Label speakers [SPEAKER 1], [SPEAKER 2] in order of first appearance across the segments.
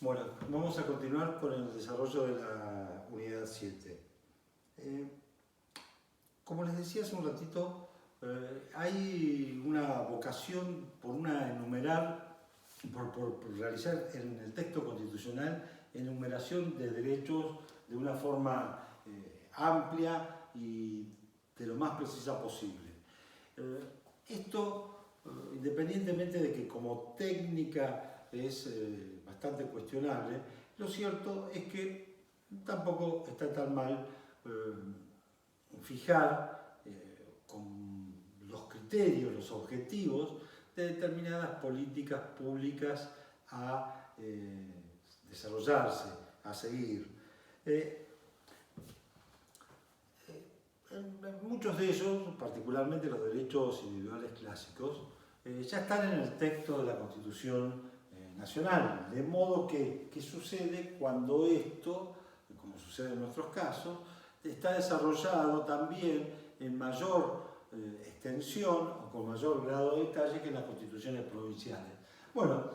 [SPEAKER 1] Bueno, vamos a continuar con el desarrollo de la unidad 7. Como les decía hace un ratito, hay una vocación por realizar en el texto constitucional enumeración de derechos de una forma amplia y de lo más precisa posible. Esto, independientemente de que como técnica es bastante cuestionable, lo cierto es que tampoco está tan mal fijar con los criterios, los objetivos de determinadas políticas públicas a desarrollarse, a seguir. Muchos de ellos, particularmente los derechos individuales clásicos, ya están en el texto de la Constitución Nacional, de modo que, ¿qué sucede cuando esto, como sucede en nuestros casos, está desarrollado también en mayor extensión o con mayor grado de detalle que en las constituciones provinciales? Bueno,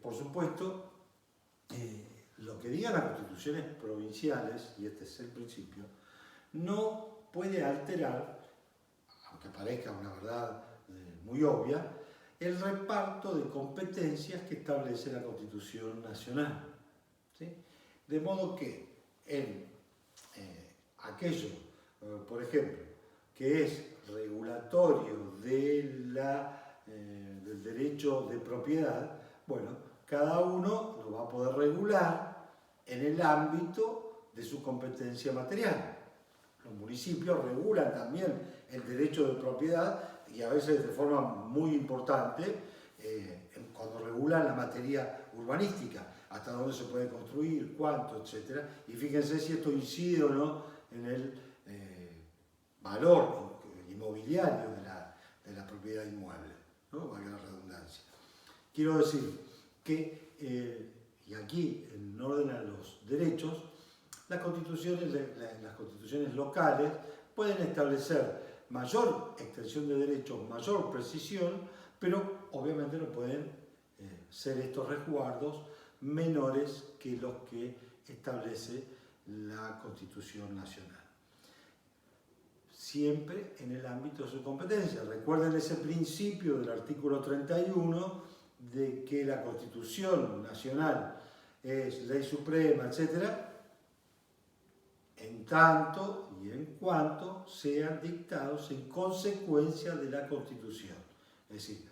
[SPEAKER 1] por supuesto, lo que digan las constituciones provinciales, y este es el principio, no puede alterar, aunque parezca una verdad muy obvia, el reparto de competencias que establece la Constitución Nacional. ¿Sí? De modo que en aquello, por ejemplo, que es regulatorio del derecho de propiedad, bueno, cada uno lo va a poder regular en el ámbito de su competencia material. Los municipios regulan también el derecho de propiedad y a veces de forma muy importante cuando regulan la materia urbanística, hasta dónde se puede construir, cuánto, etc. Y fíjense si esto incide o no en el valor inmobiliario de la propiedad inmueble, ¿no? Valga la redundancia. Quiero decir que, y aquí en orden a los derechos, las constituciones locales pueden establecer mayor extensión de derechos, mayor precisión, pero obviamente no pueden ser estos resguardos menores que los que establece la Constitución Nacional. Siempre en el ámbito de su competencia. Recuerden ese principio del artículo 31 de que la Constitución Nacional es ley suprema, etc., en tanto y en cuanto sean dictados en consecuencia de la Constitución. Es decir,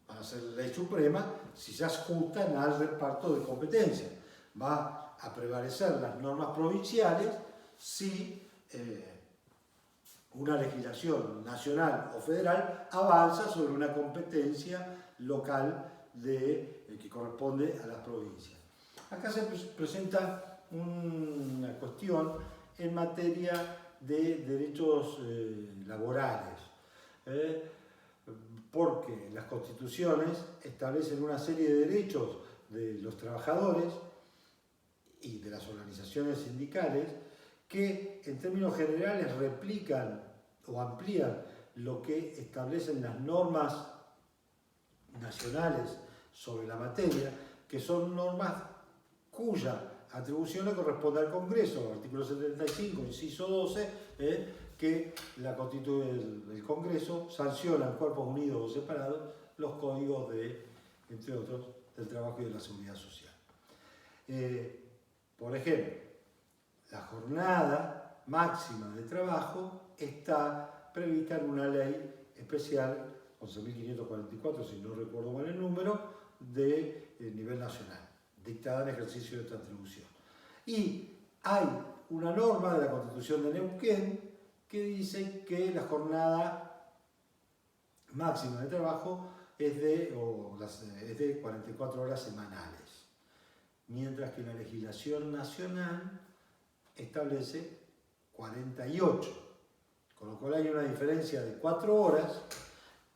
[SPEAKER 1] van a ser ley suprema si se ajustan al reparto de competencias. Va a prevalecer las normas provinciales si una legislación nacional o federal avanza sobre una competencia local que corresponde a las provincias. Acá se presenta una cuestión en materia de derechos laborales, porque las constituciones establecen una serie de derechos de los trabajadores y de las organizaciones sindicales que en términos generales replican o amplían lo que establecen las normas nacionales sobre la materia, que son normas cuya atribución le corresponde al Congreso, artículo 75, inciso 12, que el Congreso sanciona en cuerpos unidos o separados los códigos entre otros, del trabajo y de la seguridad social. Por ejemplo, la jornada máxima de trabajo está prevista en una ley especial, 11.544, si no recuerdo mal el número, de nivel nacional, dictada en ejercicio de esta atribución. Y hay una norma de la Constitución de Neuquén que dice que la jornada máxima de trabajo es de 44 horas semanales, mientras que la legislación nacional establece 48, con lo cual hay una diferencia de 4 horas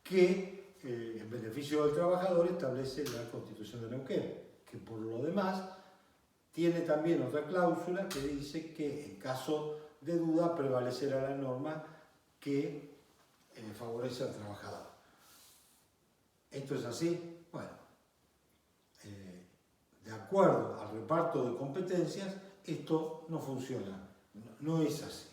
[SPEAKER 1] que en beneficio del trabajador establece la Constitución de Neuquén, que por lo demás tiene también otra cláusula que dice que en caso de duda prevalecerá la norma que favorece al trabajador. ¿Esto es así? Bueno, de acuerdo al reparto de competencias, esto no funciona, no es así.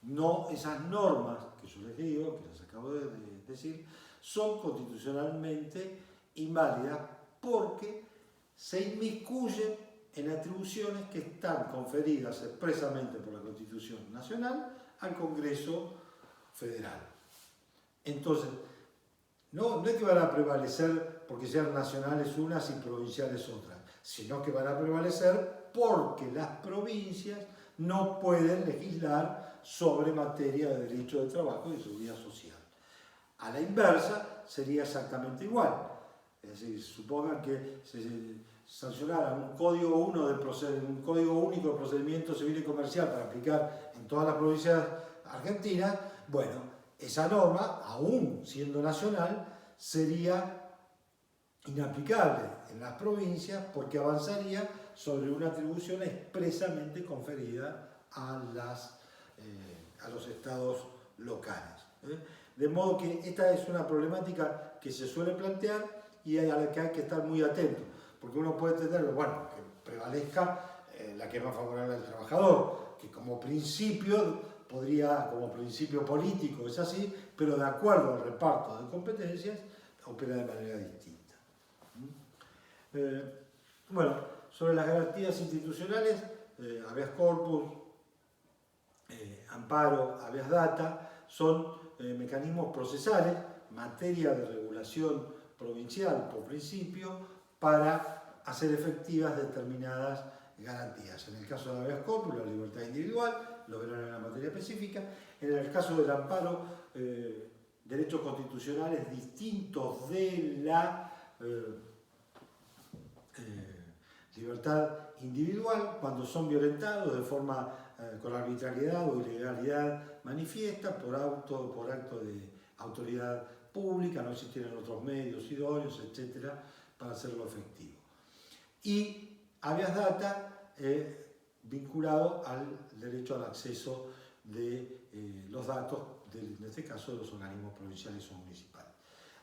[SPEAKER 1] No, esas normas que yo les digo, que les acabo de decir, son constitucionalmente inválidas porque se inmiscuyen en atribuciones que están conferidas expresamente por la Constitución Nacional al Congreso Federal. Entonces, no es que van a prevalecer porque sean nacionales unas y provinciales otras, sino que van a prevalecer porque las provincias no pueden legislar sobre materia de derecho de trabajo y de seguridad social. A la inversa sería exactamente igual. Es decir, supongan que se sancionara un código único de procedimiento civil y comercial para aplicar en todas las provincias argentinas. Bueno, esa norma, aún siendo nacional, sería inaplicable en las provincias porque avanzaría sobre una atribución expresamente conferida a los estados locales. De modo que esta es una problemática que se suele plantear y a la que hay que estar muy atento, porque uno puede entender, bueno, que prevalezca la que es más favorable al trabajador, que como principio como principio político es así, pero de acuerdo al reparto de competencias, opera de manera distinta. Bueno, sobre las garantías institucionales, habeas corpus, amparo, habeas data, son mecanismos procesales, materia de regulación provincial por principio, para hacer efectivas determinadas garantías. En el caso de habeas corpus, la libertad individual, lo verán en la materia específica. En el caso del amparo, derechos constitucionales distintos de la libertad individual cuando son violentados de forma con arbitrariedad o ilegalidad manifiesta por acto de autoridad pública, no existieran otros medios idóneos, etcétera, para hacerlo efectivo. Y habeas data vinculado al derecho al acceso de los datos, en este caso de los organismos provinciales o municipales.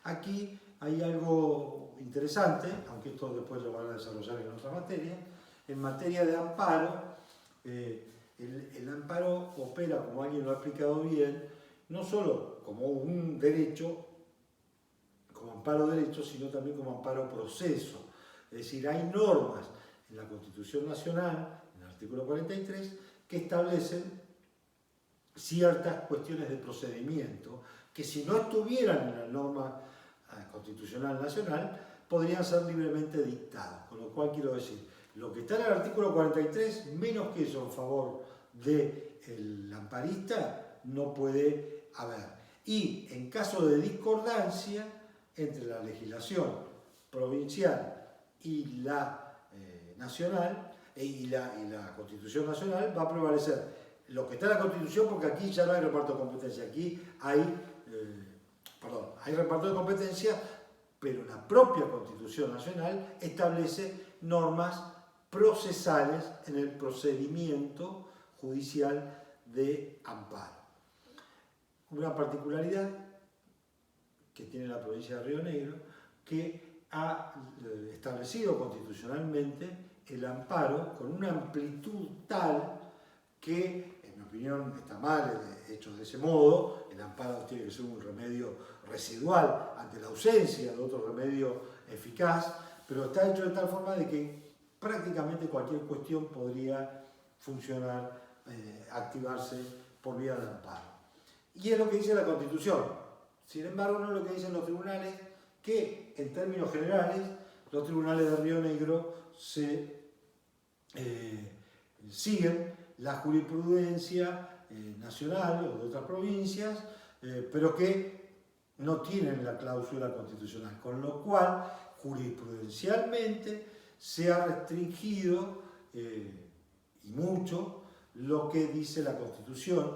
[SPEAKER 1] Aquí hay algo interesante, aunque esto después lo van a desarrollar en otra materia. En materia de amparo, el amparo opera, como alguien lo ha explicado bien, no solo como un derecho, como amparo derecho, sino también como amparo proceso. Es decir, hay normas en la Constitución Nacional, en el artículo 43, que establecen ciertas cuestiones de procedimiento que si no estuvieran en la norma constitucional nacional, podrían ser libremente dictados. Con lo cual quiero decir, lo que está en el artículo 43, menos que eso en favor del amparista, no puede haber. Y en caso de discordancia entre la legislación provincial y la nacional y la Constitución Nacional, va a prevalecer lo que está en la Constitución, porque aquí ya no hay reparto de competencia, aquí hay reparto de competencia, pero la propia Constitución Nacional establece normas procesales en el procedimiento judicial de amparo. Una particularidad que tiene la provincia de Río Negro, que ha establecido constitucionalmente el amparo con una amplitud tal que, en mi opinión, está mal hecho de ese modo. El amparo tiene que ser un remedio residual ante la ausencia de otro remedio eficaz, pero está hecho de tal forma de que prácticamente cualquier cuestión podría funcionar, activarse por vía de amparo. Y es lo que dice la Constitución. Sin embargo, no es lo que dicen los tribunales, que en términos generales los tribunales de Río Negro siguen la jurisprudencia nacional o de otras provincias, pero que no tienen la cláusula constitucional, con lo cual jurisprudencialmente se ha restringido y mucho lo que dice la Constitución,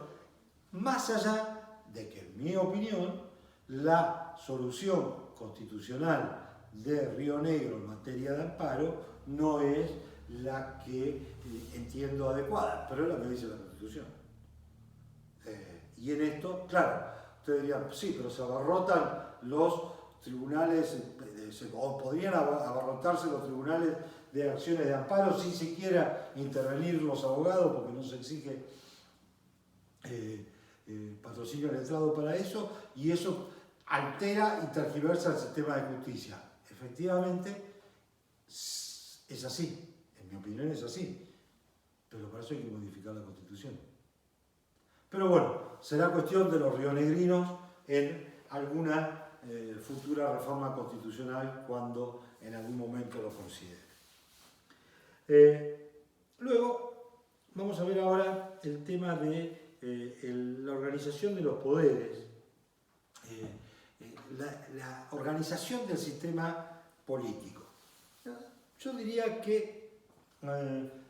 [SPEAKER 1] más allá de que, en mi opinión, la solución constitucional de Río Negro en materia de amparo no es la que entiendo adecuada, pero es la que dice la Constitución. Y en esto, claro, ustedes dirían, sí, pero se abarrotan los tribunales, o podrían abarrotarse los tribunales de acciones de amparo sin siquiera intervenir los abogados, porque no se exige patrocinio letrado para eso, y eso altera y tergiversa el sistema de justicia. Efectivamente, es así, en mi opinión es así, pero para eso hay que modificar la Constitución. Pero bueno, será cuestión de los rionegrinos en alguna futura reforma constitucional cuando en algún momento lo considere. Luego, vamos a ver ahora el tema de la organización de los poderes, la organización del sistema político. Yo diría que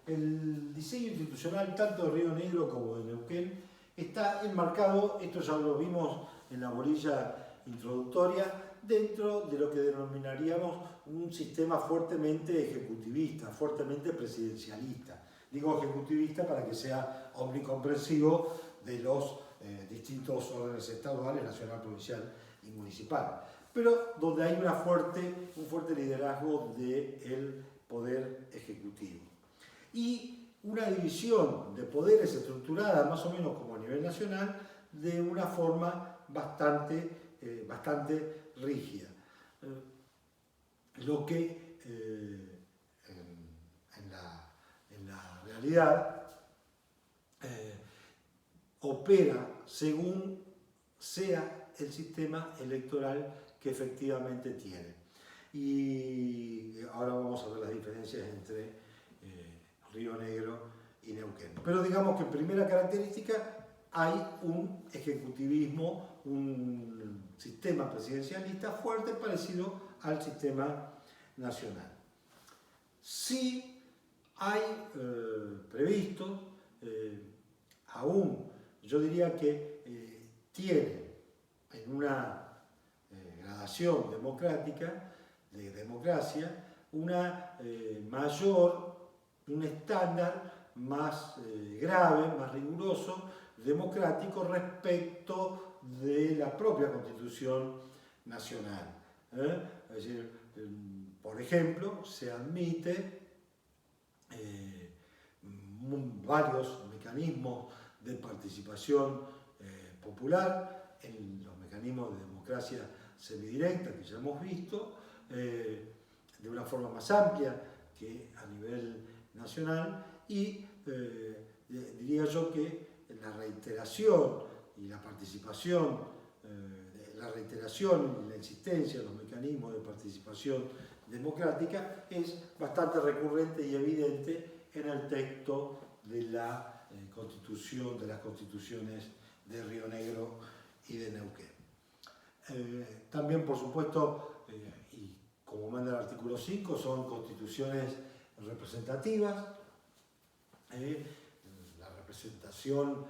[SPEAKER 1] el diseño institucional tanto de Río Negro como de Neuquén está enmarcado, esto ya lo vimos en la bolilla introductoria, dentro de lo que denominaríamos un sistema fuertemente ejecutivista, fuertemente presidencialista. Digo ejecutivista para que sea omnicomprensivo de los distintos órdenes estaduales, nacional, provincial y municipal, pero donde hay un fuerte liderazgo del poder ejecutivo. Y una división de poderes estructurada más o menos como a nivel nacional de una forma bastante rígida. Lo que en la realidad opera según sea el sistema electoral que efectivamente tiene. Y ahora vamos a ver las diferencias entre Río Negro y Neuquén. Pero digamos que en primera característica hay un ejecutivismo, un sistema presidencialista fuerte parecido al sistema nacional. Sí hay previstos, aún yo diría que tiene en una gradación democrática, de democracia, una un estándar más grave, más riguroso, democrático respecto de la propia Constitución Nacional. Es decir, por ejemplo, se admite varios mecanismos de participación popular en los mecanismos de democracia semidirecta que ya hemos visto, de una forma más amplia que a nivel nacional, y diría yo que la reiteración y la participación, la reiteración y la existencia de los mecanismos de participación democrática es bastante recurrente y evidente en el texto de la Constitución, de las constituciones de Río Negro y de Neuquén. También, por supuesto, y como manda el artículo 5, son constituciones representativas. La representación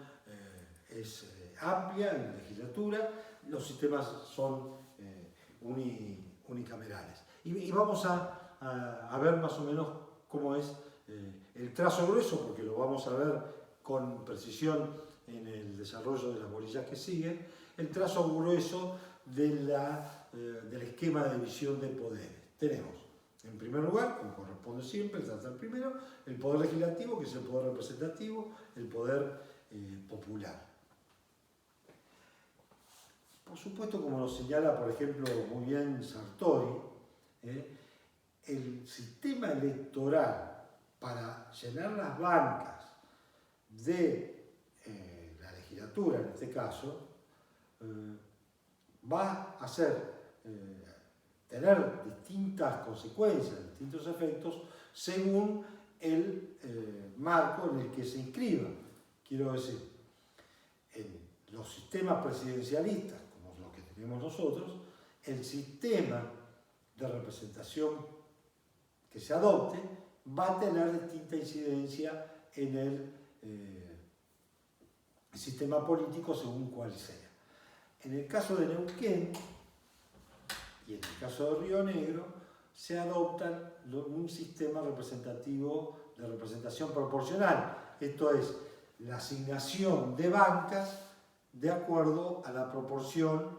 [SPEAKER 1] es amplia en la legislatura, los sistemas son unicamerales. Y vamos a ver más o menos cómo es el trazo grueso, porque lo vamos a ver con precisión en el desarrollo de las bolillas que siguen, el trazo grueso del esquema de división de poderes. Tenemos, en primer lugar, como corresponde siempre, el primero, el poder legislativo, que es el poder representativo, el poder popular. Por supuesto, como nos señala, por ejemplo, muy bien Sartori, el sistema electoral para llenar las bancas de la legislatura, en este caso, va a tener distintas consecuencias, distintos efectos, según el marco en el que se inscriba. Quiero decir, en los sistemas presidencialistas, como los que tenemos nosotros, el sistema de representación que se adopte va a tener distinta incidencia en el sistema político según cuál sea. En el caso de Neuquén y en el caso de Río Negro se adopta un sistema representativo de representación proporcional. Esto es, la asignación de bancas de acuerdo a la proporción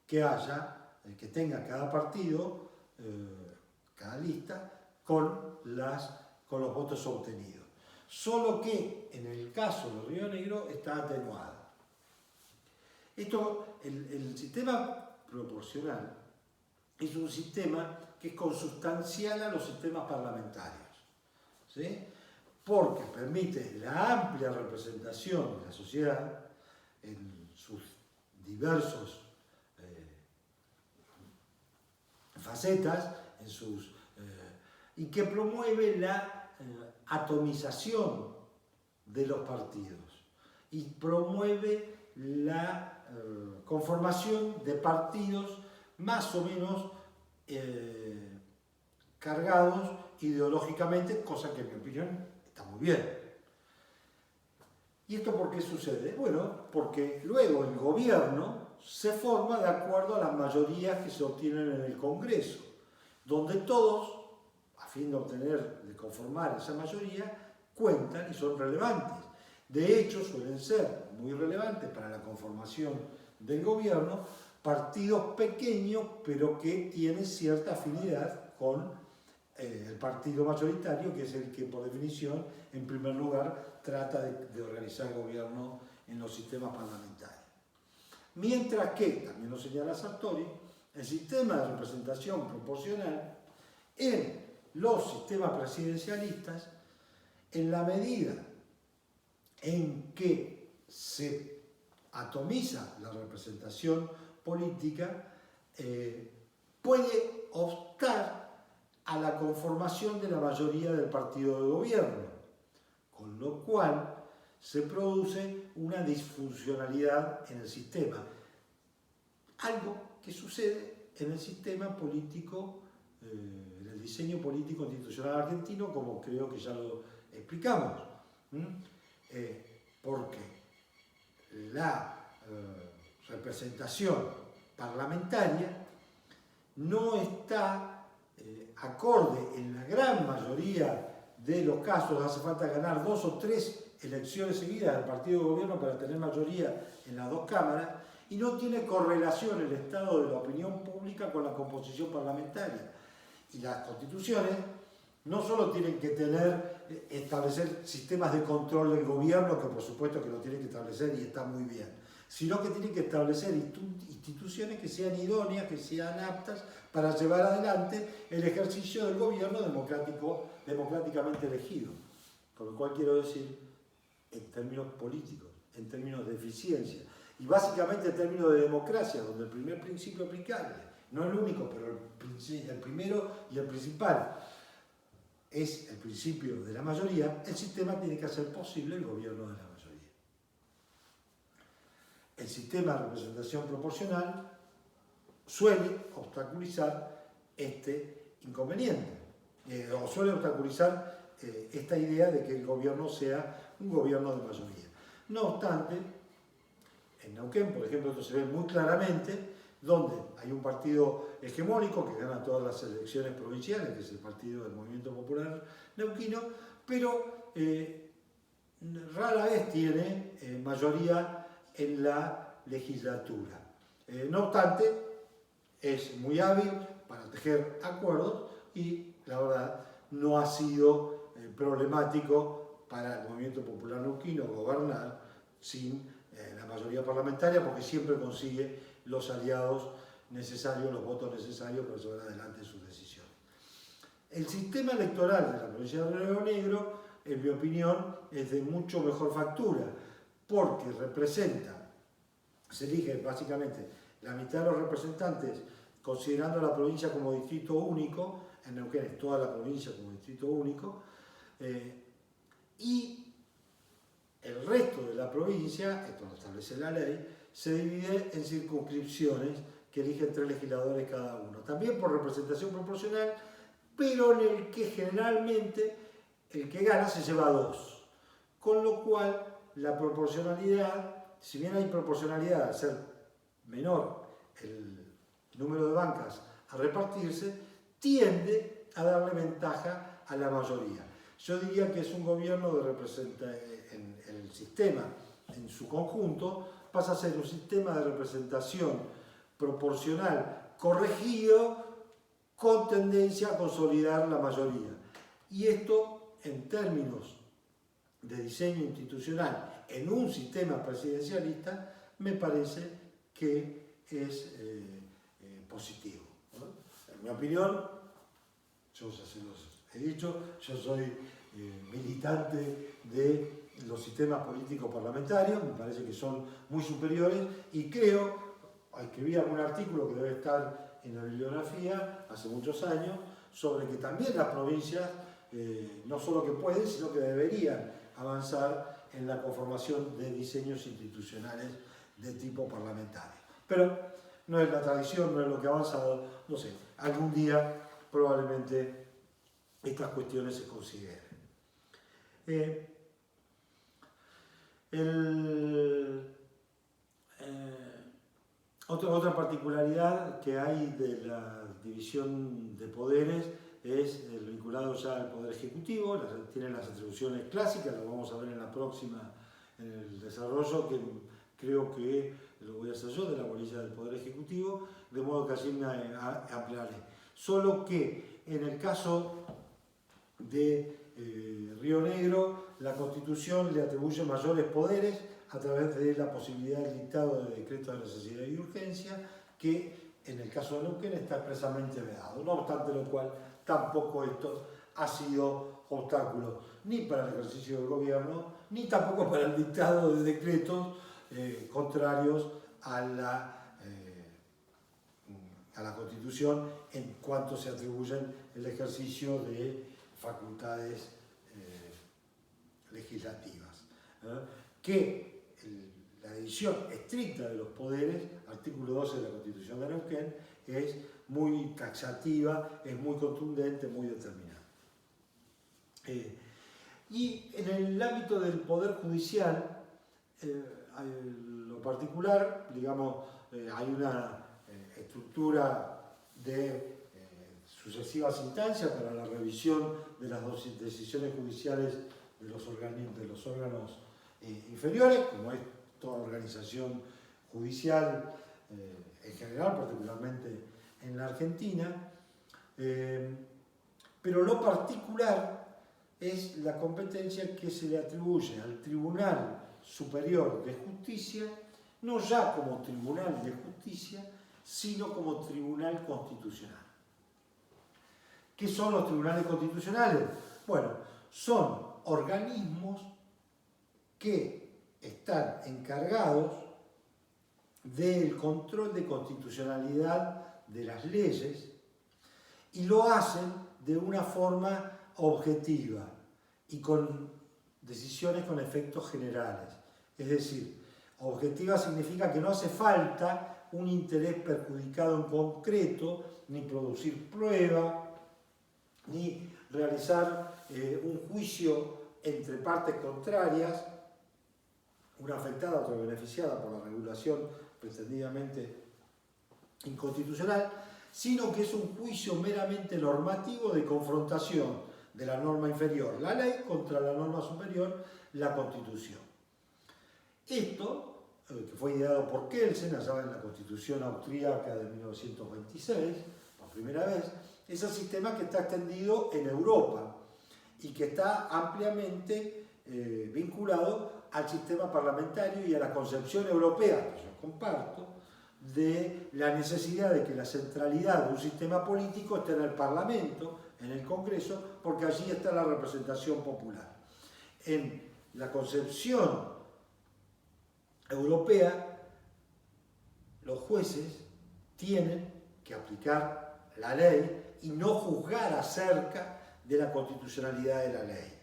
[SPEAKER 1] que haya, que tenga cada partido, cada lista, con los votos obtenidos. Solo que en el caso de Río Negro está atenuada. El sistema proporcional es un sistema que es consustancial a los sistemas parlamentarios, ¿sí? Porque permite la amplia representación de la sociedad en sus diversos facetas, y que promueve la atomización de los partidos y promueve la conformación de partidos más o menos cargados ideológicamente, cosa que en mi opinión está muy bien. ¿Y esto por qué sucede? Bueno, porque luego el gobierno se forma de acuerdo a las mayorías que se obtienen en el Congreso, donde todos, a fin de conformar esa mayoría, cuentan y son relevantes. De hecho, suelen ser muy relevantes para la conformación del gobierno partidos pequeños, pero que tienen cierta afinidad con el partido mayoritario, que es el que, por definición, en primer lugar, trata de organizar el gobierno en los sistemas parlamentarios. Mientras que, también lo señala Sartori, el sistema de representación proporcional en los sistemas presidencialistas, en la medida en que se atomiza la representación política, puede optar a la conformación de la mayoría del partido de gobierno, con lo cual se produce una disfuncionalidad en el sistema. Algo que sucede en el sistema político, en el diseño político institucional argentino, como creo que ya lo explicamos. Porque la representación parlamentaria no está acorde en la gran mayoría de los casos. Hace falta ganar 2 o 3 elecciones seguidas del partido de gobierno para tener mayoría en las 2 cámaras, y no tiene correlación el estado de la opinión pública con la composición parlamentaria. Y las constituciones no solo tienen que establecer sistemas de control del gobierno, que por supuesto que lo tienen que establecer y está muy bien, sino que tienen que establecer instituciones que sean idóneas, que sean aptas para llevar adelante el ejercicio del gobierno democráticamente elegido. Con lo cual quiero decir, en términos políticos, en términos de eficiencia, y básicamente en términos de democracia, donde el primer principio aplicable, no el único, pero el primero y el principal, es el principio de la mayoría, el sistema tiene que hacer posible el gobierno de la mayoría. El sistema de representación proporcional suele obstaculizar este inconveniente, o suele obstaculizar esta idea de que el gobierno sea un gobierno de mayoría. No obstante, en Neuquén, por ejemplo, esto se ve muy claramente, donde hay un partido hegemónico que gana todas las elecciones provinciales, que es el partido del Movimiento Popular Neuquino, pero rara vez tiene mayoría en la legislatura. No obstante, es muy hábil para tejer acuerdos y, la verdad, no ha sido problemático para el Movimiento Popular Neuquino gobernar sin la mayoría parlamentaria, porque siempre consigue los aliados necesarios, los votos necesarios para llevar adelante sus decisiones. El sistema electoral de la provincia de Río Negro, en mi opinión, es de mucho mejor factura, porque se elige básicamente la mitad de los representantes, considerando la provincia como distrito único, en Neuquén es toda la provincia como distrito único, y el resto de la provincia, esto lo establece la ley, se divide en circunscripciones que eligen 3 legisladores cada uno. También por representación proporcional, pero en el que generalmente el que gana se lleva 2. Con lo cual, la proporcionalidad, si bien hay proporcionalidad al ser menor el número de bancas a repartirse, tiende a darle ventaja a la mayoría. Yo diría que es un gobierno de en el sistema en su conjunto pasa a ser un sistema de representación proporcional corregido con tendencia a consolidar la mayoría. Y esto, en términos de diseño institucional en un sistema presidencialista, me parece que es positivo, ¿no? En mi opinión, yo ya se los he dicho, yo soy militante de los sistemas políticos parlamentarios, me parece que son muy superiores y creo, escribí algún artículo que debe estar en la bibliografía hace muchos años, sobre que también las provincias no solo que pueden, sino que deberían avanzar en la conformación de diseños institucionales de tipo parlamentario. Pero no es la tradición, no es lo que ha avanzado, no sé, algún día probablemente estas cuestiones se consideren. Otra particularidad que hay de la división de poderes es el vinculado ya al Poder Ejecutivo, tienen las atribuciones clásicas, lo vamos a ver en la próxima, en el desarrollo, que creo que lo voy a hacer yo, de la bolilla del Poder Ejecutivo, de modo que así me ampliaré. Solo que en el caso de Río Negro, la Constitución le atribuye mayores poderes a través de la posibilidad del dictado de decretos de necesidad y urgencia, que en el caso de Neuquén está expresamente vedado. No obstante lo cual, tampoco esto ha sido obstáculo ni para el ejercicio del gobierno, ni tampoco para el dictado de decretos contrarios a la Constitución en cuanto se atribuyen el ejercicio de facultades legislativas. Que la división estricta de los poderes, artículo 12 de la Constitución de Neuquén, es muy taxativa, es muy contundente, muy determinada. Y en el ámbito del Poder Judicial, en lo particular, digamos, hay una estructura de sucesivas instancias para la revisión de las decisiones judiciales de los órganos inferiores, como es toda organización judicial en general, particularmente en la Argentina, pero lo particular es la competencia que se le atribuye al Tribunal Superior de Justicia, no ya como Tribunal de Justicia, sino como Tribunal Constitucional. ¿Qué son los tribunales constitucionales? Bueno, son organismos que están encargados del control de constitucionalidad de las leyes y lo hacen de una forma objetiva y con decisiones con efectos generales. Es decir, objetiva significa que no hace falta un interés perjudicado en concreto, ni producir prueba, ni realizar un juicio entre partes contrarias, una afectada, otra beneficiada por la regulación pretendidamente inconstitucional, sino que es un juicio meramente normativo de confrontación de la norma inferior, la ley, contra la norma superior, la Constitución. Esto, que fue ideado por Kelsen, allá en la Constitución austríaca de 1926, por primera vez, es el sistema que está extendido en Europa y que está ampliamente vinculado al sistema parlamentario y a la concepción europea, que yo comparto, de la necesidad de que la centralidad de un sistema político esté en el Parlamento, en el Congreso, porque allí está la representación popular. En la concepción europea, los jueces tienen que aplicar la ley y no juzgar acerca de la constitucionalidad de la ley.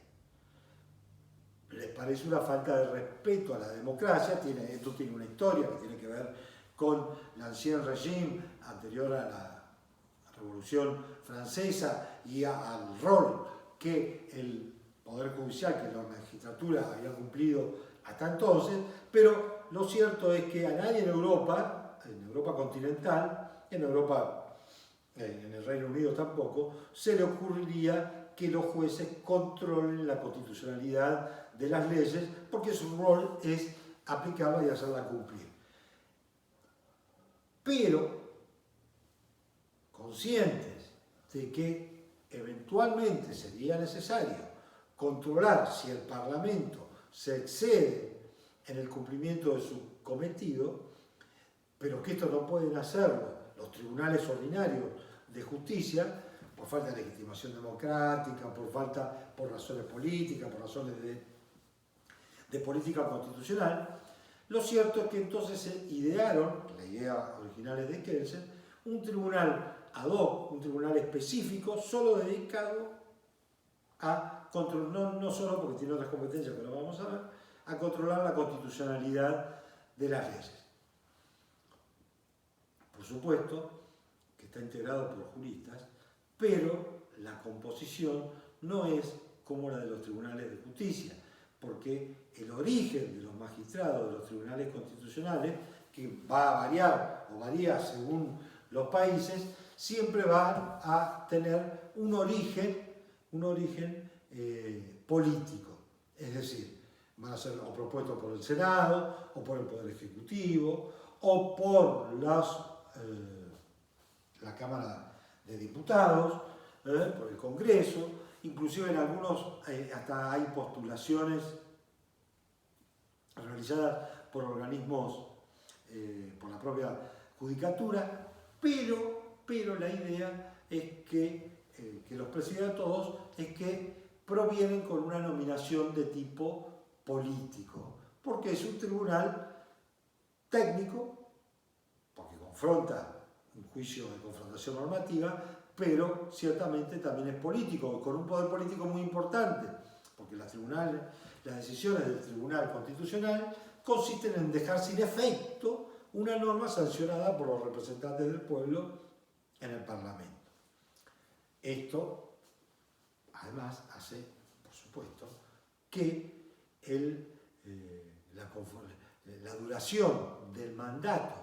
[SPEAKER 1] Les parece una falta de respeto a la democracia, esto tiene una historia que tiene que ver con l'Ancien Régime, anterior a la Revolución Francesa, y al rol que el Poder Judicial, que la magistratura había cumplido hasta entonces, pero lo cierto es que a nadie en Europa continental, en el Reino Unido tampoco, se le ocurriría que los jueces controlen la constitucionalidad de las leyes, porque su rol es aplicarla y hacerla cumplir. Pero, conscientes de que eventualmente sería necesario controlar si el Parlamento se excede en el cumplimiento de su cometido, pero que esto no pueden hacerlo los tribunales ordinarios de justicia por falta de legitimación democrática, por razones políticas, por razones de política constitucional. Lo cierto es que entonces se idearon, la idea original es de Kelsen, un tribunal ad hoc, un tribunal específico, solo dedicado a controlar, no solo porque tiene otras competencias que lo vamos a ver, a controlar la constitucionalidad de las leyes. Por supuesto que está integrado por juristas, pero la composición no es como la de los tribunales de justicia, porque el origen de los magistrados de los tribunales constitucionales, que va a variar o varía según los países, siempre va a tener un origen político. Es decir, van a ser o propuestos por el Senado, o por el Poder Ejecutivo, o por la Cámara de Diputados, por el Congreso, inclusive en algunos hasta hay postulaciones realizadas por organismos, por la propia judicatura, pero la idea es que los presida a todos es que provienen con una nominación de tipo político, porque es un tribunal técnico, porque confronta un juicio de confrontación normativa, pero ciertamente también es político, con un poder político muy importante, porque las decisiones del Tribunal Constitucional consisten en dejar sin efecto una norma sancionada por los representantes del pueblo en el Parlamento. Esto, además, hace, por supuesto, que la duración del mandato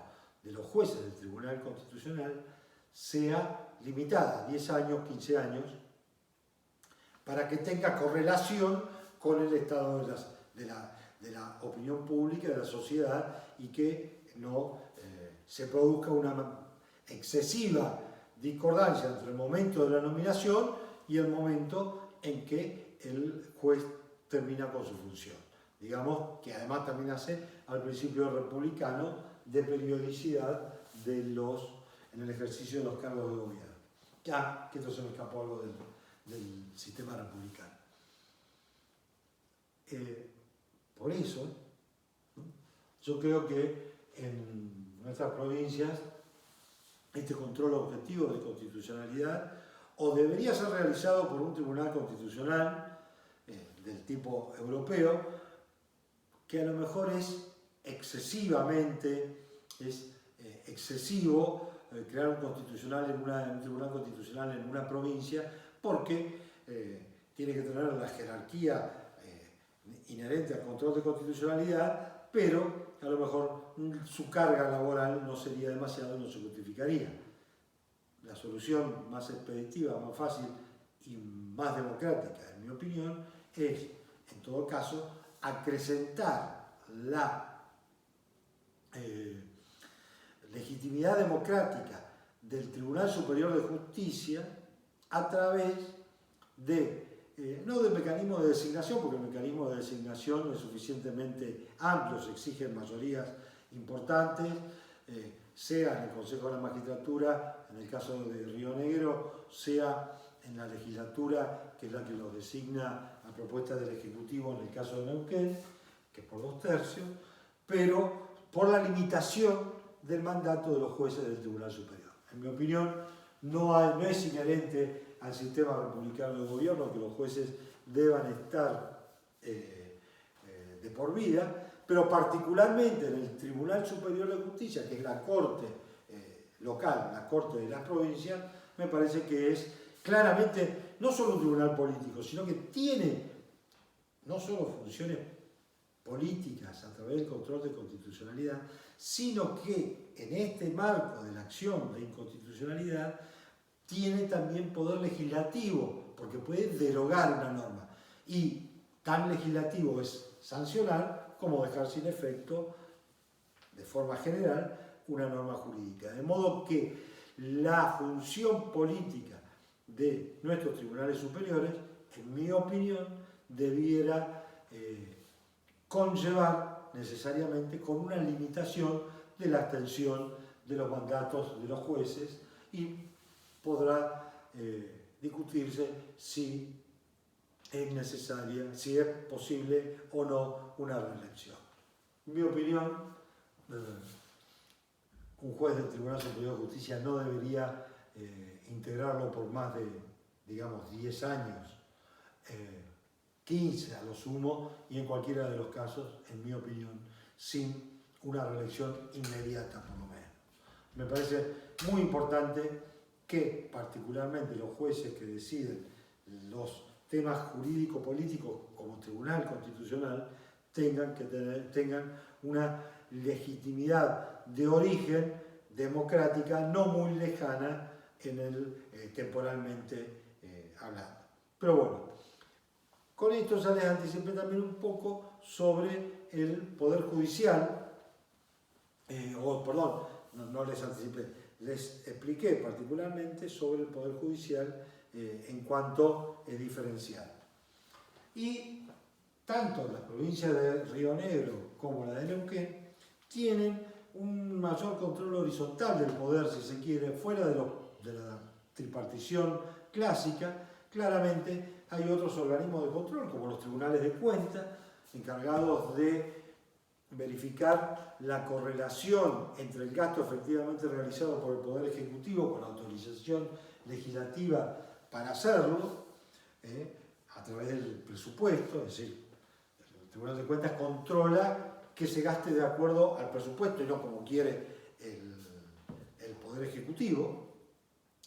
[SPEAKER 1] de los jueces del Tribunal Constitucional sea limitada, 10 años, 15 años, para que tenga correlación con el estado de la opinión pública, de la sociedad, y que no se produzca una excesiva discordancia entre el momento de la nominación y el momento en que el juez termina con su función. Digamos que además también hace al principio republicano de periodicidad en el ejercicio de los cargos de gobierno. Ya que esto se me escapó algo del sistema republicano. Por eso, ¿no?, yo creo que en nuestras provincias este control objetivo de constitucionalidad o debería ser realizado por un tribunal constitucional del tipo europeo, que a lo mejor es excesivo crear un tribunal constitucional en una provincia, porque tiene que tener la jerarquía inherente al control de constitucionalidad, pero a lo mejor su carga laboral no sería demasiado y no se justificaría. La solución más expeditiva, más fácil y más democrática, en mi opinión, es, en todo caso, acrecentar la legitimidad democrática del Tribunal Superior de Justicia a través no del mecanismo de designación, porque el mecanismo de designación es suficientemente amplio, se exigen mayorías importantes, sea en el Consejo de la Magistratura, en el caso de Río Negro, sea en la legislatura, que es la que lo designa a propuesta del Ejecutivo en el caso de Neuquén, que es por 2/3, pero por la limitación del mandato de los jueces del Tribunal Superior. En mi opinión, no es inherente al sistema republicano de gobierno que los jueces deban estar de por vida, pero particularmente en el Tribunal Superior de Justicia, que es la Corte local, la Corte de las provincias, me parece que es claramente no solo un tribunal político, sino que tiene no solo funciones políticas a través del control de constitucionalidad, sino que en este marco de la acción de inconstitucionalidad tiene también poder legislativo, porque puede derogar una norma. Y tan legislativo es sancionar como dejar sin efecto, de forma general, una norma jurídica. De modo que la función política de nuestros tribunales superiores, en mi opinión, debiera conllevar necesariamente con una limitación de la extensión de los mandatos de los jueces y podrá discutirse si es necesaria, si es posible o no una reelección. En mi opinión, un juez del Tribunal Superior de Justicia no debería integrarlo por más de, digamos, 10 años, 15 a lo sumo, y en cualquiera de los casos, en mi opinión, sin una reelección inmediata por lo menos. Me parece muy importante que particularmente los jueces que deciden los temas jurídico-políticos como Tribunal Constitucional tengan una legitimidad de origen democrática no muy lejana temporalmente hablando. Pero bueno, con esto ya les anticipé también un poco sobre el Poder Judicial, no les anticipé, les expliqué particularmente sobre el Poder Judicial en cuanto es diferencial. Y tanto la provincia de Río Negro como la de Neuquén tienen un mayor control horizontal del poder, si se quiere, fuera de la tripartición clásica. Claramente hay otros organismos de control, como los tribunales de cuentas, encargados de verificar la correlación entre el gasto efectivamente realizado por el Poder Ejecutivo con la autorización legislativa para hacerlo, a través del presupuesto, es decir, el Tribunal de Cuentas controla que se gaste de acuerdo al presupuesto y no como quiere el Poder Ejecutivo,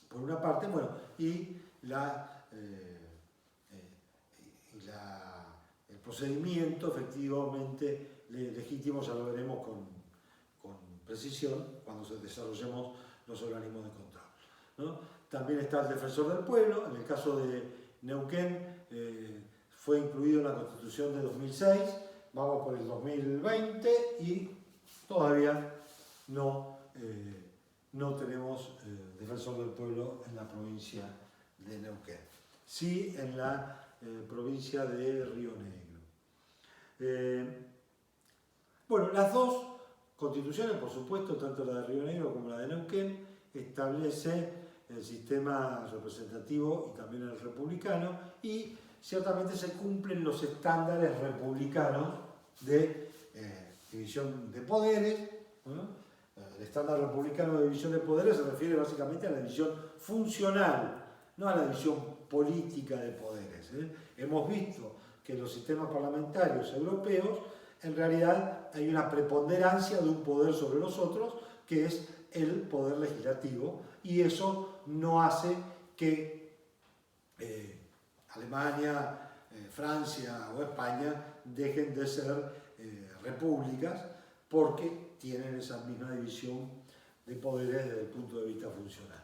[SPEAKER 1] por una parte, bueno, y el procedimiento efectivamente legítimo ya lo veremos con precisión cuando desarrollemos los organismos de control, ¿no? También está el Defensor del Pueblo. En el caso de Neuquén fue incluido en la Constitución de 2006, vamos por el 2020 y todavía no tenemos Defensor del Pueblo en la provincia de Neuquén. Sí en la provincia de Río Negro. Bueno, las dos constituciones, por supuesto, tanto la de Río Negro como la de Neuquén, establece el sistema representativo y también el republicano, y ciertamente se cumplen los estándares republicanos de división de poderes, ¿no? El estándar republicano de división de poderes se refiere básicamente a la división funcional, no a la división política de poderes. Hemos visto que en los sistemas parlamentarios europeos en realidad hay una preponderancia de un poder sobre los otros, que es el poder legislativo, y eso no hace que Alemania, Francia o España dejen de ser repúblicas, porque tienen esa misma división de poderes desde el punto de vista funcional.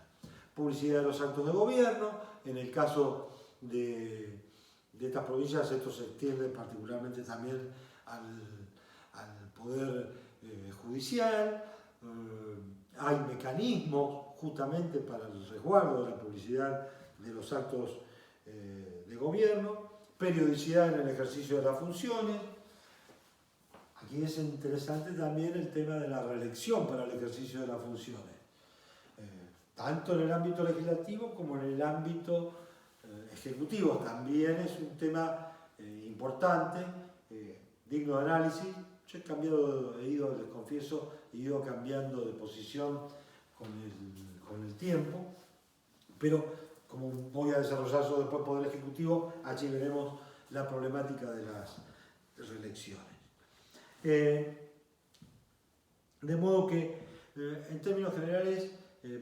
[SPEAKER 1] Publicidad de los actos de gobierno. En el caso de estas provincias, esto se extiende particularmente también al poder judicial. Hay mecanismos justamente para el resguardo de la publicidad de los actos de gobierno, periodicidad en el ejercicio de las funciones. Aquí es interesante también el tema de la reelección para el ejercicio de las funciones, tanto en el ámbito legislativo como en el ámbito ejecutivo. También es un tema importante, digno de análisis. Yo les confieso, he ido cambiando de posición con el tiempo, pero como voy a desarrollar eso después Poder Ejecutivo, allí veremos la problemática de las reelecciones. De modo que, en términos generales,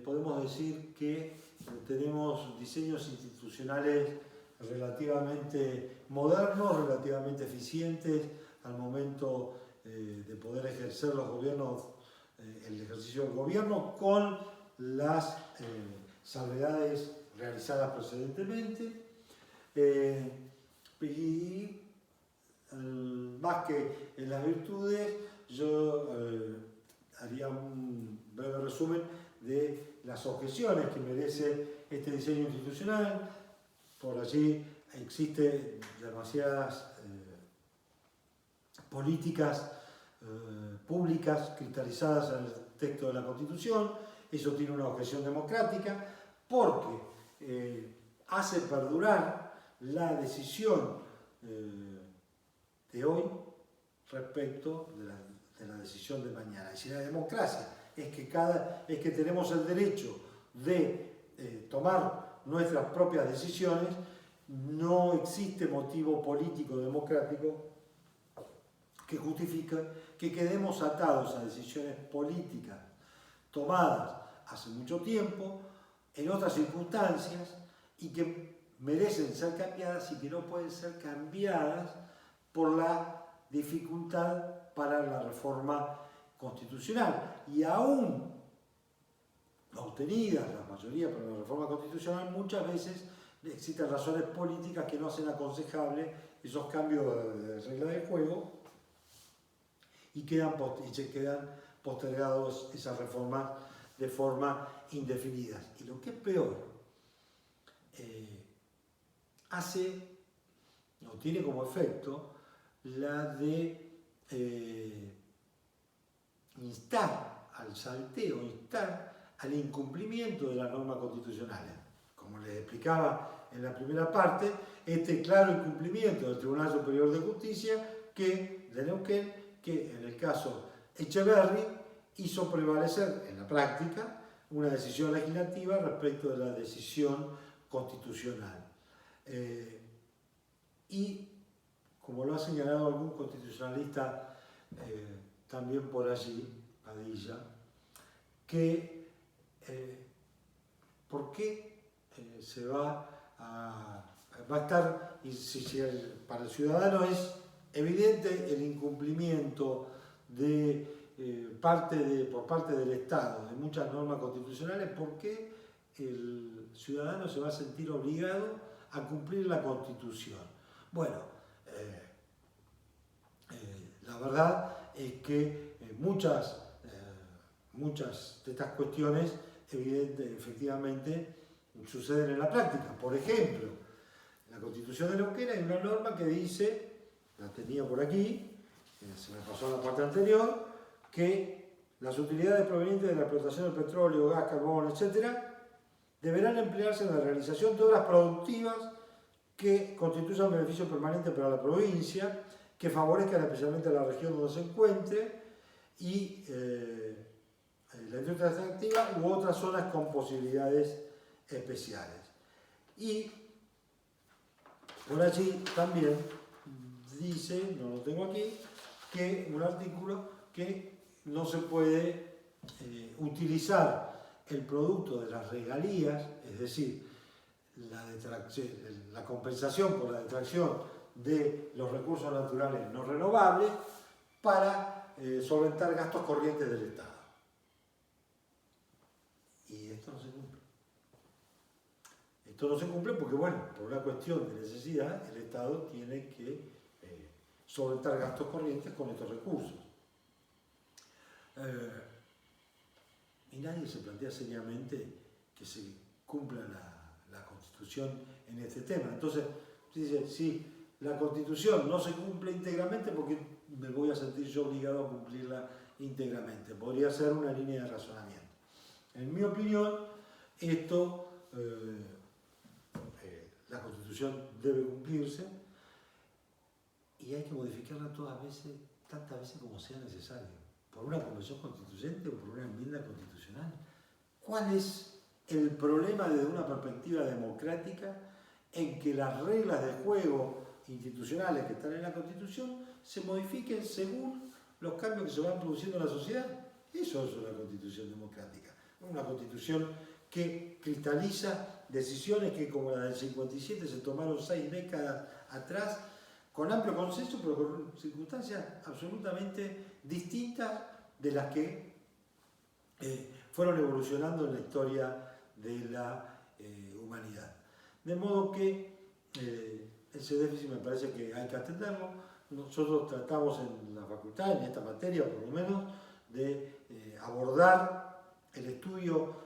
[SPEAKER 1] podemos decir que tenemos diseños institucionales relativamente modernos, relativamente eficientes al momento de poder ejercer los gobiernos, el ejercicio del gobierno, con las salvedades realizadas precedentemente. Y más que en las virtudes, yo haría un breve resumen de las objeciones que merece este diseño institucional. Por allí existen demasiadas políticas públicas cristalizadas en el texto de la Constitución. Eso tiene una objeción democrática porque hace perdurar la decisión de hoy respecto de la decisión de mañana. Es decir, la democracia es que tenemos el derecho de tomar nuestras propias decisiones. No existe motivo político democrático que justifique que quedemos atados a decisiones políticas tomadas hace mucho tiempo, en otras circunstancias, y que merecen ser cambiadas y que no pueden ser cambiadas por la dificultad para la reforma constitucional. Y aún obtenidas la mayoría para la reforma constitucional, muchas veces existen razones políticas que no hacen aconsejable esos cambios de regla del juego y se quedan postergados esas reformas de forma indefinida. Y lo que es peor, tiene como efecto la de instar al salteo, instar al incumplimiento de las normas constitucionales. Como les explicaba en la primera parte, este claro incumplimiento del Tribunal Superior de Justicia de Neuquén, que en el caso Echeverri hizo prevalecer en la práctica una decisión legislativa respecto de la decisión constitucional. Y como lo ha señalado algún constitucionalista también por allí, Padilla, que ¿por qué se va a estar, y si para el ciudadano es evidente el incumplimiento por parte del Estado de muchas normas constitucionales, ¿por qué el ciudadano se va a sentir obligado a cumplir la Constitución? Bueno, la verdad es que muchas de estas cuestiones efectivamente suceden en la práctica. Por ejemplo, en la Constitución de Neuquén hay una norma que dice, la tenía por aquí, se me pasó en la parte anterior, que las utilidades provenientes de la explotación del petróleo, gas, carbón, etc., deberán emplearse en la realización de obras productivas que constituyan beneficio permanente para la provincia, que favorezcan especialmente a la región donde se encuentre y la industria extractiva u otras zonas con posibilidades especiales. Y por allí también dice, no lo tengo aquí, que un artículo que no se puede utilizar el producto de las regalías, es decir, la compensación por la detracción de los recursos naturales no renovables para solventar gastos corrientes del Estado. Y esto no se cumple. Esto no se cumple porque, bueno, por una cuestión de necesidad, el Estado tiene que solventar gastos corrientes con estos recursos. Y nadie se plantea seriamente que se cumpla la Constitución en este tema. Entonces, dice, si la Constitución no se cumple íntegramente, porque me voy a sentir yo obligado a cumplirla íntegramente. Podría ser una línea de razonamiento. En mi opinión, la Constitución debe cumplirse y hay que modificarla tantas veces como sea necesario, por una convención constituyente o por una enmienda constitucional. ¿Cuál es el problema desde una perspectiva democrática en que las reglas de juego institucionales que están en la Constitución se modifiquen según los cambios que se van produciendo en la sociedad? Eso es una Constitución democrática. Una Constitución que cristaliza decisiones que, como la del 57, se tomaron 6 décadas atrás, con amplio consenso, pero con circunstancias absolutamente distintas de las que fueron evolucionando en la historia de la humanidad. De modo que ese déficit me parece que hay que atenderlo. Nosotros tratamos en la facultad, en esta materia por lo menos, de abordar el estudio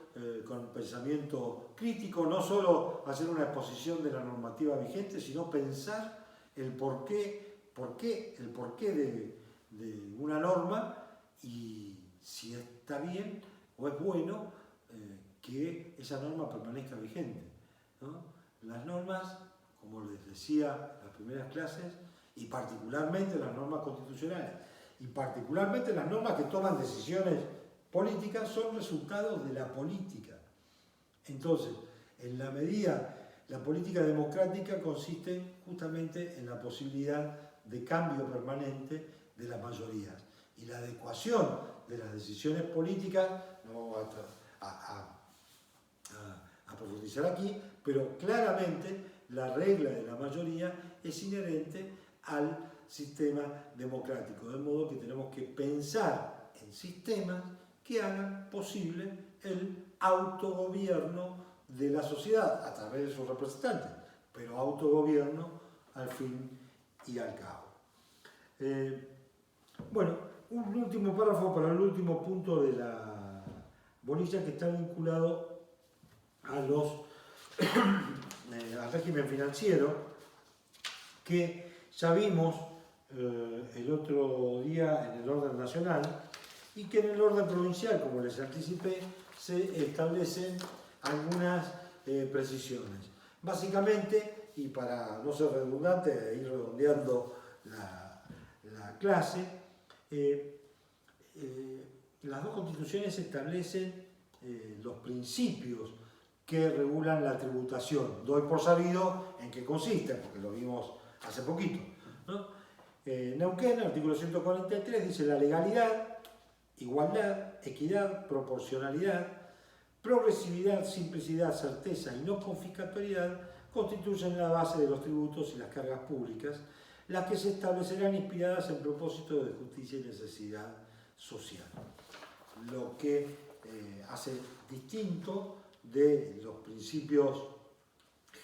[SPEAKER 1] con pensamiento crítico, no solo hacer una exposición de la normativa vigente, sino pensar el porqué de una norma y si está bien o es bueno que esa norma permanezca vigente, ¿no? Las normas, como les decía en las primeras clases, y particularmente las normas constitucionales, y particularmente las normas que toman decisiones políticas, son resultados de la política. Entonces, en la medida, la política democrática consiste justamente en la posibilidad de cambio permanente de las mayorías. Y la adecuación de las decisiones políticas, no vamos a profundizar aquí, pero claramente la regla de la mayoría es inherente al sistema democrático, de modo que tenemos que pensar en sistemas que hagan posible el autogobierno de la sociedad a través de sus representantes, pero autogobierno al fin y al cabo. Bueno, un último párrafo para el último punto de la bolilla, que está vinculado a al régimen financiero, que ya vimos el otro día en el orden nacional, y que en el orden provincial, como les anticipé, se establecen algunas precisiones. Básicamente, y para no ser redundante e ir redondeando la clase, las dos constituciones establecen los principios que regulan la tributación. Doy por sabido en qué consiste, porque lo vimos hace poquito, ¿no? Neuquén, artículo 143, dice: la legalidad, igualdad, equidad, proporcionalidad, progresividad, simplicidad, certeza y no confiscatoriedad constituyen la base de los tributos y las cargas públicas, las que se establecerán inspiradas en propósito de justicia y necesidad social. Lo que hace distinto de los principios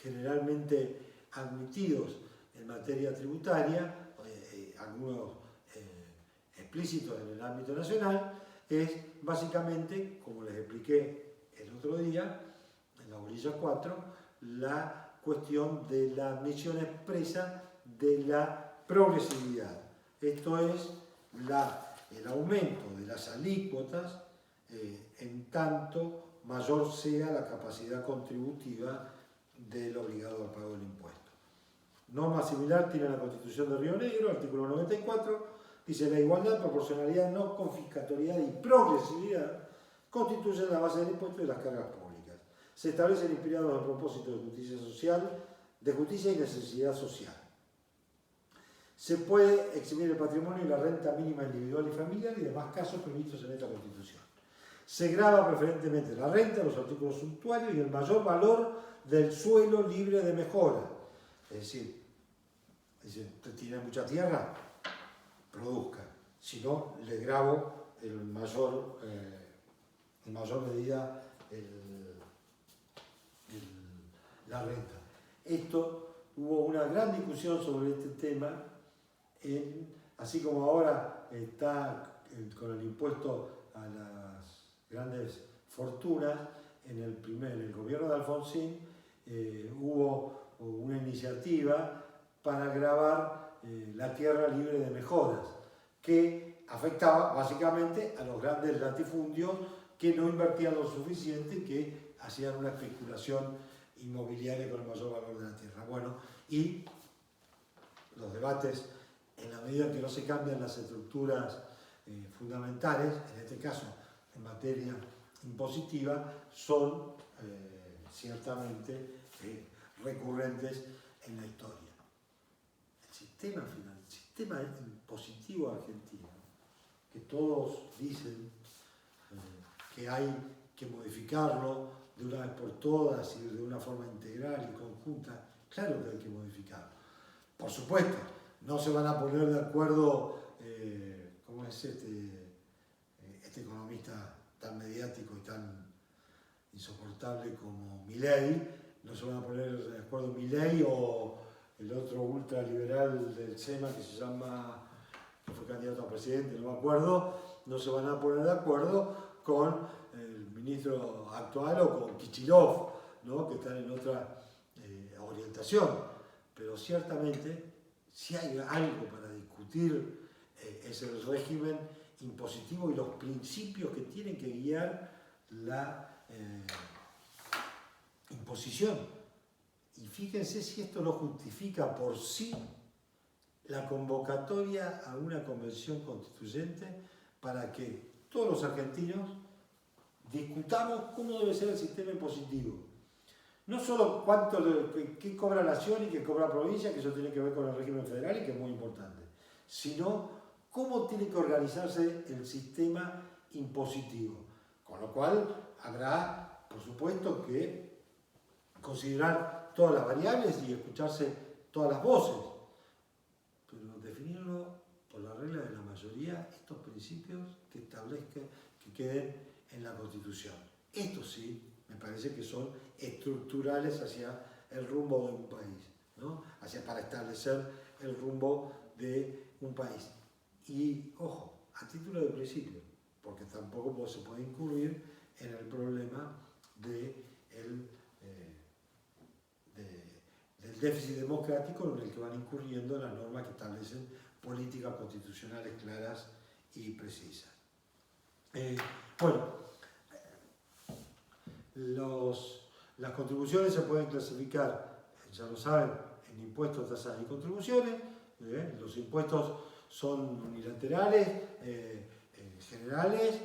[SPEAKER 1] generalmente admitidos en materia tributaria, algunos explícitos en el ámbito nacional, es básicamente, como les expliqué el otro día, en la orilla 4, la cuestión de la admisión expresa de la progresividad. Esto es el aumento de las alícuotas en tanto mayor sea la capacidad contributiva del obligado al pago del impuesto. Norma similar tiene la Constitución de Río Negro, artículo 94, dice: la igualdad, proporcionalidad, no confiscatoriedad y progresividad constituyen la base del impuesto y de las cargas públicas. Se establecen inspirados en propósito de justicia social, de justicia y necesidad social. Se puede eximir el patrimonio y la renta mínima individual y familiar y demás casos previstos en esta Constitución. Se grava preferentemente la renta, los artículos suntuarios y el mayor valor del suelo libre de mejora. Es decir, usted tiene mucha tierra, produzca. Si no, le gravo en mayor medida la renta. Hubo una gran discusión sobre este tema, así como ahora está con el impuesto a las grandes fortunas. En el gobierno de Alfonsín hubo una iniciativa para gravar la tierra libre de mejoras, que afectaba básicamente a los grandes latifundios que no invertían lo suficiente y que hacían una especulación inmobiliaria con el mayor valor de la tierra. Bueno, y los debates, en la medida en que no se cambian las estructuras fundamentales, en este caso en materia impositiva, son ciertamente recurrentes en la historia. El sistema impositivo argentino, que todos dicen que hay que modificarlo de una vez por todas y de una forma integral y conjunta, claro que hay que modificarlo. Por supuesto, no se van a poner de acuerdo, ¿cómo es este economista tan mediático y tan insoportable como Milei? No se van a poner de acuerdo Milei o el otro ultraliberal del SEMA que se llama, que fue candidato a presidente, no me acuerdo. No se van a poner de acuerdo con el ministro actual o con Kichilov, ¿no? Que están en otra orientación. Pero ciertamente, si hay algo para discutir, es el régimen impositivo y los principios que tienen que guiar la imposición. Y fíjense si esto no justifica por sí la convocatoria a una convención constituyente para que todos los argentinos discutamos cómo debe ser el sistema impositivo. No solo qué cobra nación y qué cobra provincia, que eso tiene que ver con el régimen federal y que es muy importante, sino cómo tiene que organizarse el sistema impositivo. Con lo cual habrá, por supuesto, que considerar todas las variables y escucharse todas las voces, pero definirlo por la regla de la mayoría, estos principios que establezcan, que queden en la Constitución. Estos sí, me parece que son estructurales hacia el rumbo de un país, ¿no? Para establecer el rumbo de un país. Y, ojo, a título de principio, porque tampoco se puede incurrir en el problema del déficit democrático en el que van incurriendo las normas que establecen políticas constitucionales claras y precisas. Las contribuciones se pueden clasificar, ya lo saben, en impuestos, tasas y contribuciones. Los impuestos son unilaterales, generales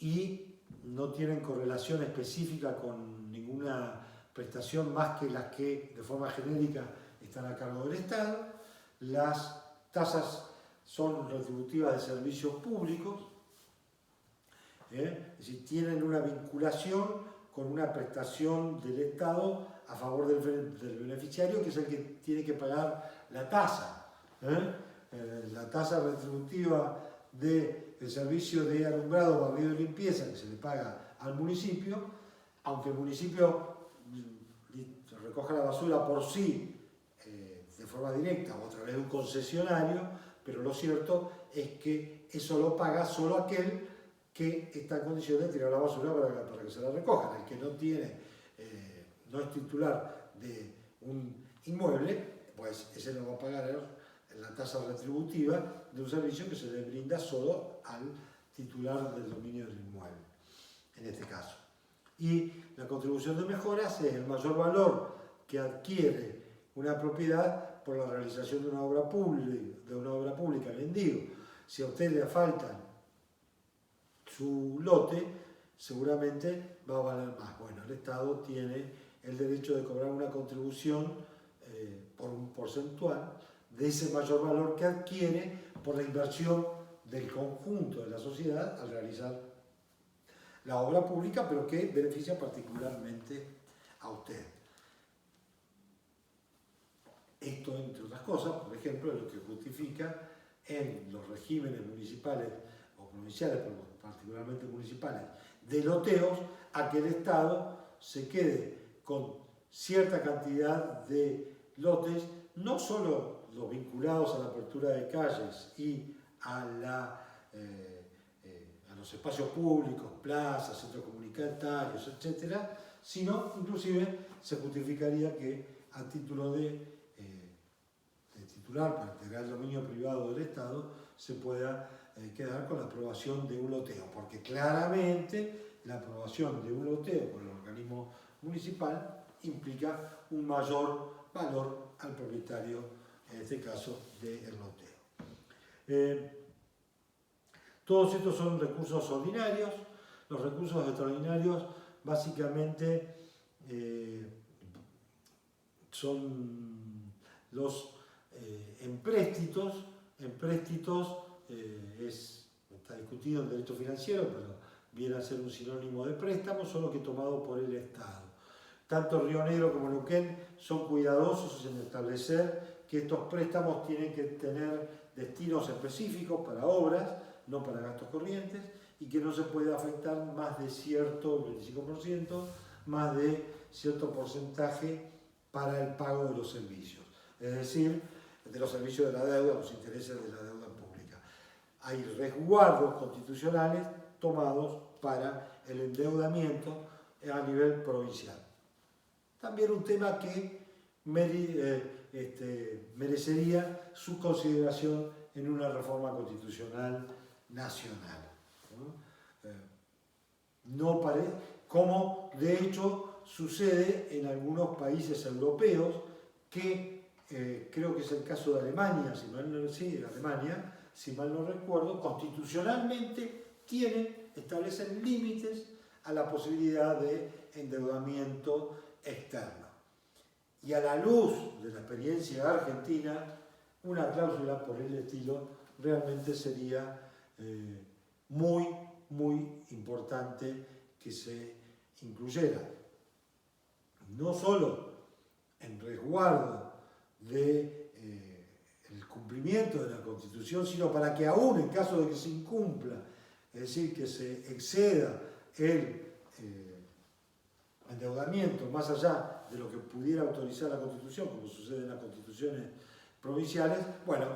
[SPEAKER 1] y no tienen correlación específica con ninguna prestación más que las que de forma genérica están a cargo del Estado. Las tasas son retributivas de servicios públicos, es decir, tienen una vinculación con una prestación del Estado a favor del beneficiario, que es el que tiene que pagar la tasa. La tasa retributiva del servicio de alumbrado, barrido y limpieza que se le paga al municipio, aunque el municipio recoja la basura por sí de forma directa o a través de un concesionario, pero lo cierto es que eso lo paga solo aquel que está en condición de tirar la basura para que se la recojan. El que no tiene, no es titular de un inmueble, pues ese no va a pagar la tasa retributiva de un servicio que se le brinda solo al titular del dominio del inmueble, en este caso. Y la contribución de mejoras es el mayor valor que adquiere una propiedad por la realización de una obra pública, bien digo. Si a usted le falta su lote, seguramente va a valer más. Bueno, el Estado tiene el derecho de cobrar una contribución por un porcentual de ese mayor valor que adquiere por la inversión del conjunto de la sociedad al realizar la obra pública, pero que beneficia particularmente a usted. Esto, entre otras cosas, por ejemplo, es lo que justifica en los regímenes municipales o provinciales, pero particularmente municipales, de loteos, a que el Estado se quede con cierta cantidad de lotes, no solo los vinculados a la apertura de calles y a los espacios públicos, plazas, centros comunitarios, etc., sino inclusive se justificaría que a título de titular para integrar el dominio privado del Estado se pueda quedar con la aprobación de un loteo, porque claramente la aprobación de un loteo por el organismo municipal implica un mayor valor al propietario, en este caso del loteo. Todos estos son recursos ordinarios. Los recursos extraordinarios básicamente son los empréstitos. Está discutido en derecho financiero, pero viene a ser un sinónimo de préstamo, solo que tomado por el Estado. Tanto Río Negro como Neuquén son cuidadosos en establecer que estos préstamos tienen que tener destinos específicos para obras, no para gastos corrientes, y que no se puede afectar más de cierto 25%, más de cierto porcentaje para el pago de los servicios, es decir, de los servicios de la deuda, los intereses de la deuda pública. Hay resguardos constitucionales tomados para el endeudamiento a nivel provincial. También un tema que merecería su consideración en una reforma constitucional nacional. Como de hecho sucede en algunos países europeos, que creo que es el caso de Alemania, si mal no recuerdo, constitucionalmente establecen límites a la posibilidad de endeudamiento externo. Y a la luz de la experiencia argentina, una cláusula por el estilo realmente sería muy, muy importante que se incluyera. No solo en resguardo del cumplimiento de la Constitución, sino para que aún en caso de que se incumpla, es decir, que se exceda el endeudamiento más allá de lo que pudiera autorizar la Constitución, como sucede en las constituciones provinciales, bueno,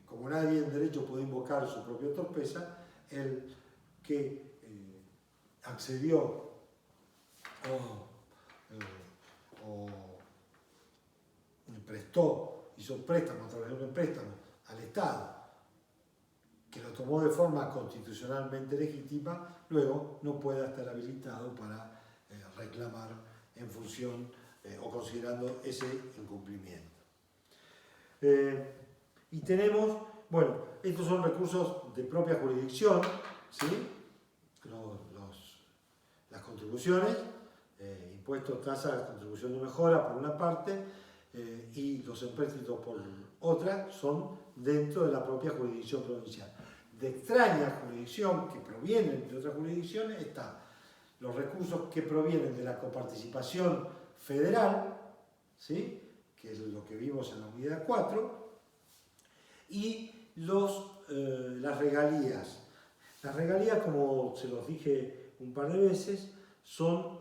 [SPEAKER 1] como nadie en derecho puede invocar su propia torpeza, el que accedió o prestó, hizo préstamo a través de un préstamo al Estado, que lo tomó de forma constitucionalmente legítima, luego no pueda estar habilitado para reclamar en función o considerando ese incumplimiento. Y tenemos, bueno, estos son recursos de propia jurisdicción, ¿sí? Las contribuciones, impuestos, tasas, contribución de mejora por una parte, y los empréstitos por otra, son dentro de la propia jurisdicción provincial. De extraña jurisdicción que provienen de otras jurisdicciones están los recursos que provienen de la coparticipación federal, ¿sí? Que es lo que vimos en la unidad 4, y las regalías. Las regalías, como se los dije un par de veces, son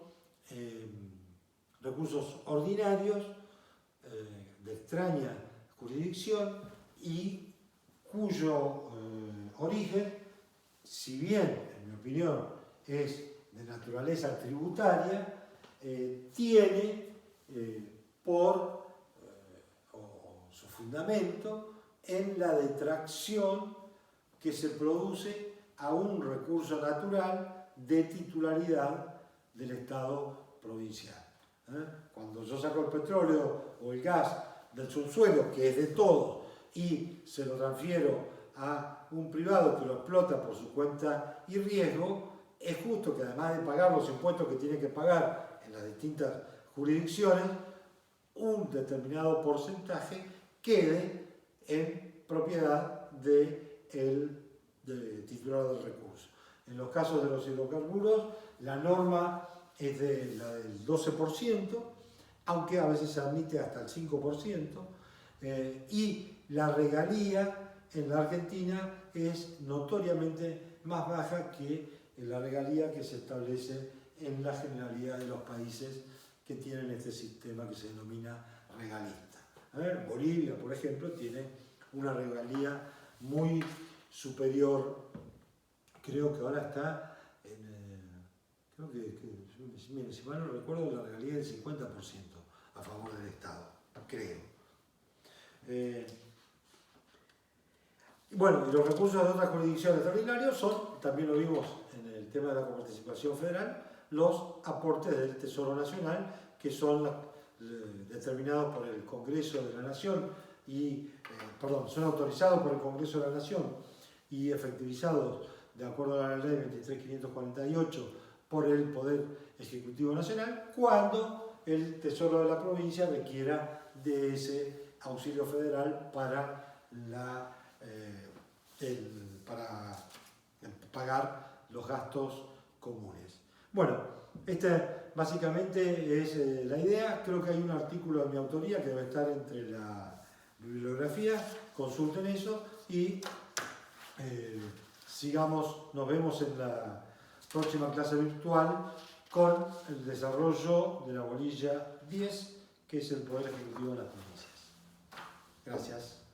[SPEAKER 1] recursos ordinarios de extraña jurisdicción y cuyo origen, si bien, en mi opinión, es de naturaleza tributaria, tiene su fundamento en la detracción que se produce a un recurso natural de titularidad del Estado provincial. Cuando yo saco el petróleo o el gas del subsuelo, que es de todos, y se lo transfiero a un privado que lo explota por su cuenta y riesgo, es justo que además de pagar los impuestos que tiene que pagar en las distintas jurisdicciones, un determinado porcentaje quede en propiedad del titular del recurso. En los casos de los hidrocarburos, la norma es la del 12%, aunque a veces se admite hasta el 5%, y la regalía en la Argentina es notoriamente más baja que la regalía que se establece en la generalidad de los países que tienen este sistema que se denomina regalista. Bolivia, por ejemplo, tiene una regalía muy superior, creo que ahora está si mal no recuerdo, la regalía es del 50% a favor del Estado, creo. Bueno, y los recursos de otras jurisdicciones extraordinarios son, también lo vimos en el tema de la coparticipación federal, los aportes del Tesoro Nacional, que son determinados por el Congreso de la Nación son autorizados por el Congreso de la Nación y efectivizados de acuerdo a la ley 23.548 por el Poder Ejecutivo Nacional, cuando el Tesoro de la provincia requiera de ese auxilio federal para pagar los gastos comunes. Bueno, esta básicamente es la idea. Creo que hay un artículo de mi autoría que debe estar entre la bibliografía, consulten eso y nos vemos en la próxima clase virtual con el desarrollo de la bolilla 10, que es el Poder Ejecutivo de las provincias. Gracias.